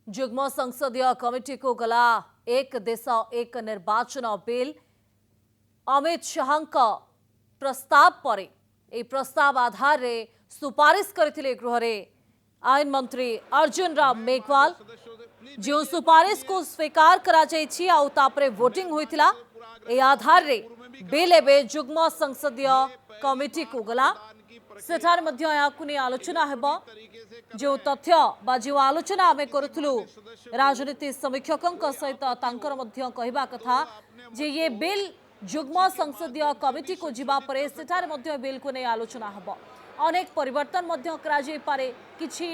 जुग्म संसदीय कमिटी को गला एक देश एक निर्वाचन बिल अमित शाह प्रस्ताव पर ए प्रस्ताव आधार रे सुपारिश करथिले गृह रे आईन मंत्री अर्जुन राम मेघवाल जो सुपारिश को स्वीकार करा जायछि आ तापरे वोटिंग होइतिला ए आधार रे बिल एबे जुग्म संसदीय कमिटी को गला सेठार मध्य याकु नै आलोचना हेबो जो तथ्य बा जो आलोचना आमे करूथलु राजनीति समीक्षकक सहित तांकर मध्य कहबा कथा जे ये बिल जुग्म संसदीय कमिटी को जीवा परे सेठार मध्य बिल को नै आलोचना हेबो अनेक परिवर्तन मध्य करा जाय पारे किछि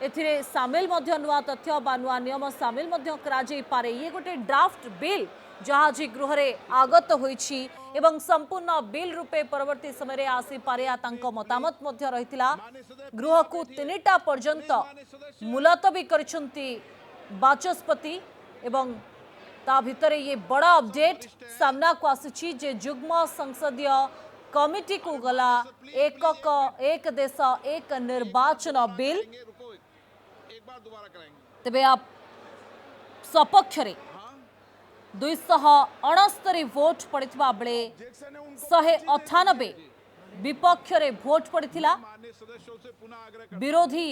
एथिरे शामिल मध्य नुआ तथ्य बा नुआ नियम शामिल मध्य करा जाय पारे ये गोटे ड्राफ्ट बिल जहाँ जी गृह रे आगत होइछि एवं संपूर्ण बिल रूपे परवर्ती समय आसी पारे मतामत मध्य रहितिला गृह को 3टा पर्यंत मुलतवी करछंती बाचस्पति एवं ता भितरे ये बड़ा अपडेट सामना को आसी जे जुग्म संसदीय कमिटी को गला एक देश एक निर्वाचन बिल तेबे आप सपक्ष रे 269 भोट पड़िथिबा बेले 198 विपक्ष रे भोट पड़िथिला विरोधी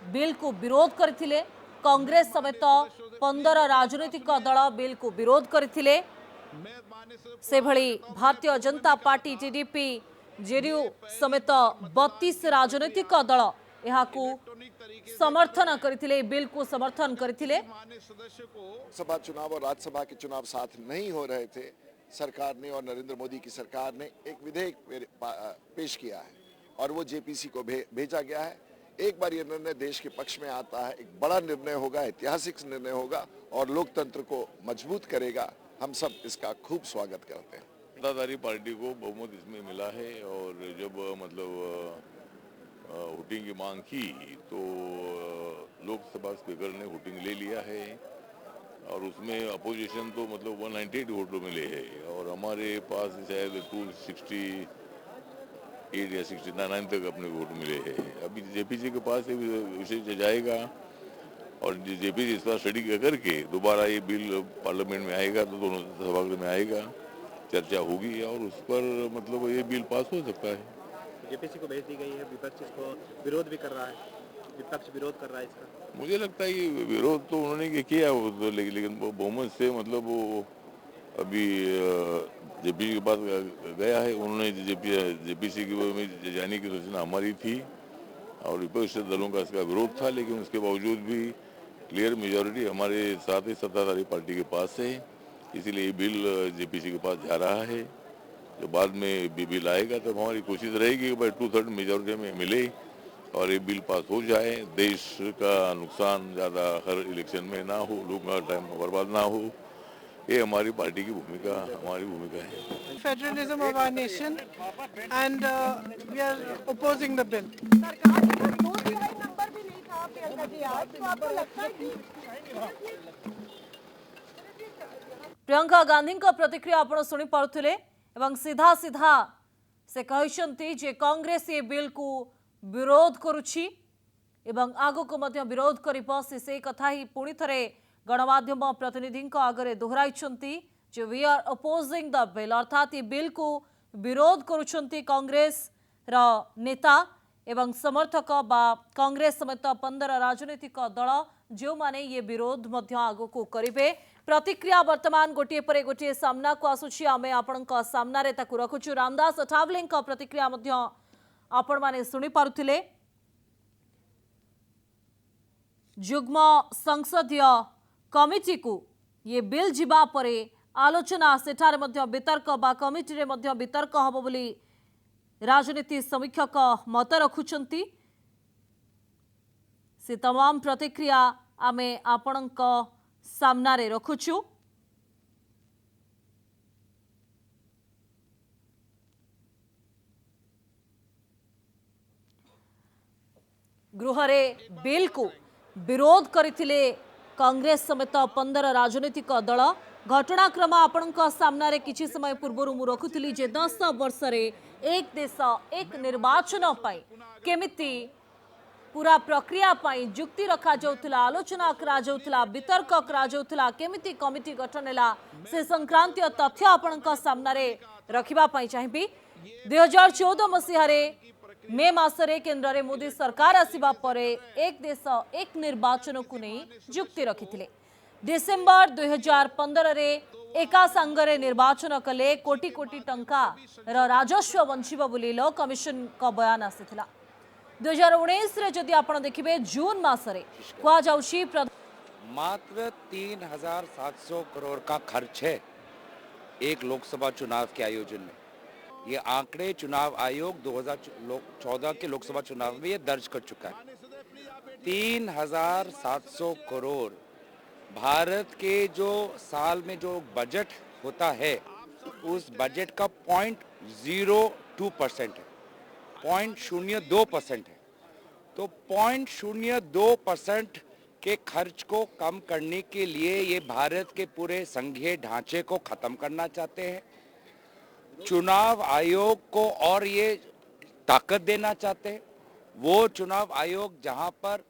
बिल को विरोध करथिले कांग्रेस समेत 15 राजनीतिक दल बिल को विरोध करथिले से भली Bharatiya Janata party TDP JDU समेत 32 राजनीतिक दल यहाकू समर्थन करथिले बिल को समर्थन करथिले। सभा चुनाव और राज्यसभा के चुनाव साथ नहीं हो रहे थे। सरकार ने और नरेंद्र मोदी की सरकार ने एक विधेयक पेश किया है और वो जेपीसी को भेजा गया है। एक बार ये निर्णय देश के पक्ष में आता है, एक बड़ा निर्णय होगा, ऐतिहासिक निर्णय होगा और लोकतंत्र को मजबूत करेगा। हम सब इसका खूब स्वागत करते हैं। सत्ताधारी पार्टी को बहुमत इसमें मिला है और जब मतलब वोटिंग की मांग की तो लोकसभा स्पीकर ने वोटिंग ले लिया है और उसमें अपोजिशन तो मतलब 198 वोट मिले हैं और हमारे पास शायद 268 या 69 तक अपने वोट मिले हैं। अभी जेपीसी के पास विषय जाएगा और जेपीसी इस पर स्टडी करके दोबारा ये बिल पार्लियामेंट में आएगा तो दोनों सभागृह में आएगा, चर्चा होगी और उस पर मतलब ये बिल पास हो सकता है। जेपीसी को भेज दी गई है, विपक्ष इसको विरोध भी कर रहा है, विपक्ष विरोध कर रहा है इसका। मुझे लगता है कि विरोध तो उन्होंने किया तो, लेकिन बहुमत से मतलब वो अभी जेपीसी के पास गया है। उन्होंने जेपीसी की जाने की सूचना हमारी थी और विपक्षी दलों का इसका विरोध था, लेकिन उसके बावजूद भी क्लियर मेजॉरिटी हमारे साथ ही सत्ताधारी पार्टी के पास है, इसीलिए ये बिल जेपीसी के पास जा रहा है। जो बाद में बिल आएगा तो हमारी कोशिश रहेगी कि भाई 2/3 मेजॉरिटी में मिले और ये बिल पास हो जाए, देश का नुकसान ज़्यादा हर इलेक्शन में ना हो, लोगों का टाइम बर्बाद ना हो। ये हमारी पार्टी की भूमिका, हमारी भूमिका है। Federalism of our nation and we are opposing the bill. Priyanka Gandhi का प्रतिक्रिया आप शुणी पारुथिले एवं सीधा सीधा से कहते जे कांग्रेस ये बिल को विरोध करुछि एवं आगो को मध्य विरोध करिबो से कथा ही पुणी थरे गणमाध्यम प्रतिनिधि आगे दोहराई जे we are opposing the bill अर्थात ये बिल को विरोध करुछंती कांग्रेस रा नेता एवं समर्थक बा कांग्रेस समेत 15 राजनीतिक दल जो माने ये विरोध मध्य आगो को करिवे। प्रतिक्रिया वर्तमान गोटे परे गोटे सामना को आसुछि आमे आपणक सामना रे ताकु रखुछु। रामदास अठावले प्रतिक्रिया मध्य आपण माने सुनि पारुथिले। जुग्म संसदीय कमिटी को ये बिल जीवा परे आलोचना सेठारे मध्य वितर्क बा कमिटी रे मध्य वितर्क हबो बोली राजनीति समीक्षक मत रखुचंती। से तमाम प्रतिक्रिया आमे आपणक सामना रे रखुछु। गृह रे बिल को विरोध करथिले कांग्रेस समेत 15 राजनीतिक दल। घटनाक्रम आपणक सामना रे किछि समय पूर्व मु रखुथिली जे 10 वर्ष रे एक देश एक निर्वाचन पाई केमिति पूरा प्रक्रिया पाई जुक्ति रखा जाउथला आलोचना करा जाउथला वितर्क करा जाउथला केमिति कमिटी गठन हैला से संक्रांतीय तथ्य आपनका सामना रे रखिबा पाई चाहिबी 2014 मसीहारे मे मासरे केंद्र रे मोदी सरकार आसीबा परे एक देश एक निर्वाचन को नहीं जुक्ति रखिथिले डिसेंबर 2015 रे एका संगरे निर्वाचन कले कोटी कोटी टंका राजस्व बंचिबा बोली लो कमिशन का बयान आसीथिला 2019 रे जदि आपण देखिबे जून मासरे कुआ जाउशी मात्र 3,700 करोड़ का खर्च है एक लोकसभा चुनाव के आयोजन में। ये आंकड़े चुनाव आयोग 2014 के लोकसभा चुनाव में ये दर्ज कर चुका है। 3,700 करोड़ भारत के जो साल में जो बजट होता है उस बजट का 0.02% है, 0.02% है। तो 0.02% के खर्च को कम करने के लिए ये भारत के पूरे संघीय ढांचे को खत्म करना चाहते हैं। चुनाव आयोग को और ये ताकत देना चाहते हैं। वो चुनाव आयोग जहां पर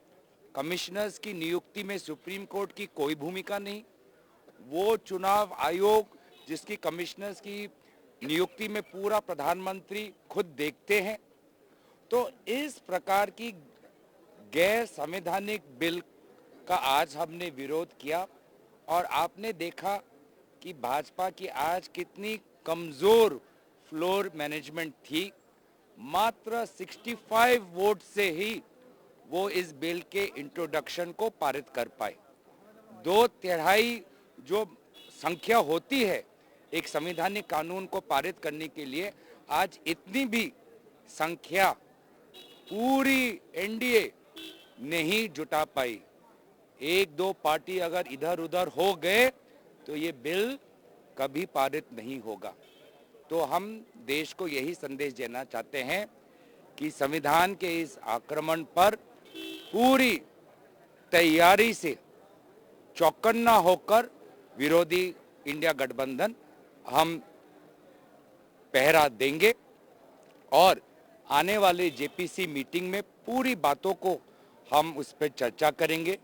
कमिश्नर्स की नियुक्ति में सुप्रीम कोर्ट की कोई भूमिका नहीं, वो चुनाव आयोग जिसकी कमिश्नर्स की नियुक्ति में पूरा प्रधानमंत्री खुद देखते हैं। तो इस प्रकार की गैर संवैधानिक बिल का आज हमने विरोध किया और आपने देखा कि भाजपा की आज कितनी कमजोर फ्लोर मैनेजमेंट थी। मात्र 65 वोट से ही वो इस बिल के इंट्रोडक्शन को पारित कर पाए। 2/3 जो संख्या होती है एक संवैधानिक कानून को पारित करने के लिए, आज इतनी भी संख्या पूरी एनडीए नहीं जुटा पाई। 1-2 पार्टी अगर इधर उधर हो गए तो ये बिल कभी पारित नहीं होगा। तो हम देश को यही संदेश देना चाहते हैं कि संविधान के इस आक्रमण पर पूरी तैयारी से चौकन्ना होकर विरोधी इंडिया गठबंधन हम पहरा देंगे और आने वाले जेपीसी मीटिंग में पूरी बातों को हम उस पर चर्चा करेंगे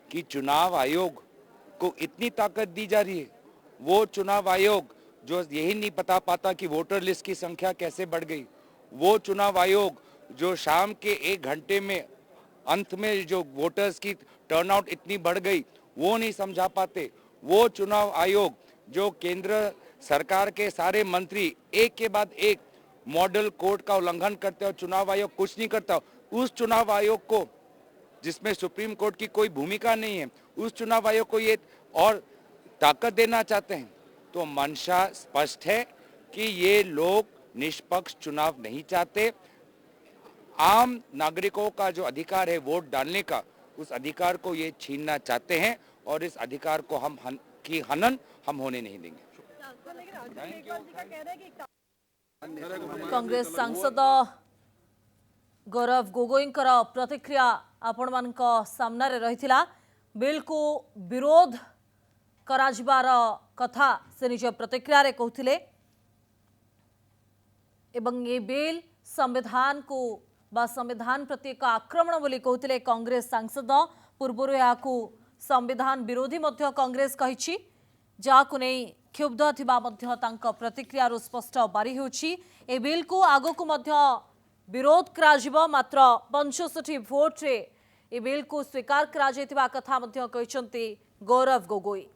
कि चुनाव आयोग को इतनी ताकत दी जा रही है। वो चुनाव आयोग जो यही नहीं बता पाता कि वोटर लिस्ट की संख्या कैसे बढ़ गई, वो चुनाव आयोग जो शाम के 1 घंटे में अंत में जो वोटर्स की टर्नआउट इतनी बढ़ गई वो नहीं समझा पाते, वो चुनाव आयोग जो केंद्र सरकार के सारे मंत्री एक के बाद एक मॉडल कोड का उल्लंघन करते हैं और चुनाव आयोग कुछ नहीं करता, उस चुनाव आयोग को जिसमें सुप्रीम कोर्ट की कोई भूमिका नहीं है, उस चुनाव आयोग को ये और ताकत देना चाहते हैं। तो मंशा स्पष्ट है कि ये लोग निष्पक्ष चुनाव नहीं चाहते। आम नागरिकों का जो अधिकार है वोट डालने का, उस अधिकार को ये छीनना चाहते हैं और इस अधिकार को हनन हम होने नहीं देंगे। कांग्रेस सांसद गौरव गोगोईंकर प्रतिक्रिया आपण मानक सामना रे रहिथिला। बिल को विरोध कराजिबार कथा से निज प्रतिक्रिया रे कहथिले एवं ये बिल संविधान को बा संविधान प्रति एक आक्रमण बोली कहथिले कांग्रेस सांसद। पूर्व याकू संविधान विरोधी मध्य कांग्रेस कहिछि, जाकु नहीं क्षुब्ध थिबा मध्य तांका प्रतिक्रिया रो स्पष्ट बारी होछि। ए बिल को आगो को मध्य विरोध कराजिबो, मात्र 65 भोट रे ए बिल को स्वीकार करा जेतिबा कथा मध्य कहिसंती गौरव गोगोई।